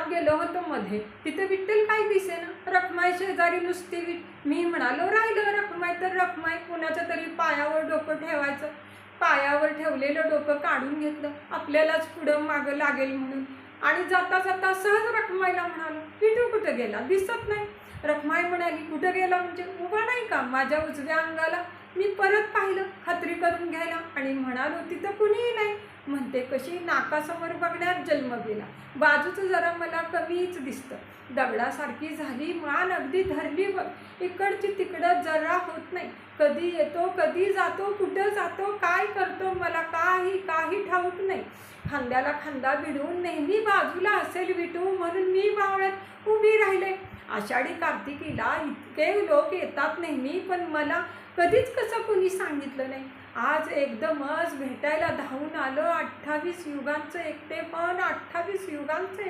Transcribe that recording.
वनात गेलो होतो मध्ये, तिथे विठ्ठल काही दिसेना. रखमाई शेजारी नुसती. मी म्हणालो राहिलं रखमाई तर रखमाई. कुणाच्या तरी पायावर डोकं ठेवायचं. पायावर ठेवलेलं डोकं काढून घेतलं, आपल्यालाच पुढं मागं लागेल म्हणून. आणि जाता जाता सहज रखमाईला म्हणालो, विठू कुठं गेला, दिसत नाही. रखमाई म्हणाली, कुठं गेला म्हणजे? उभा नाही का माझ्या उजव्या अंगाला? मी परत पाहिलं खात्री करून घ्यायला आणि म्हणालो, तिथं कुणीही नाही. म्हणते कशी नाकासमोर बघण्यात जन्म गेला. बाजूचं जरा मला कमीच दिसतं. दगडासारखी झाली, मान अगदी धरली बघ. इकडची तिकडं जरा होत नाही. कधी येतो, कधी जातो, कुठं जातो, काय करतो मला काही ठाऊक नाही. खांद्याला खांदा भिडवून नेहमी बाजूला असेल विठू म्हणून मी बावळत उभी राहिले. आषाढी कार्तिकीला इतके लोक येतात नेहमी, पण मला कधीच कसं कुणी सांगितलं नाही. आज एकदमच भेटायला धावून आलं. 28 युगांचं एकटेपण, 28 युगांचं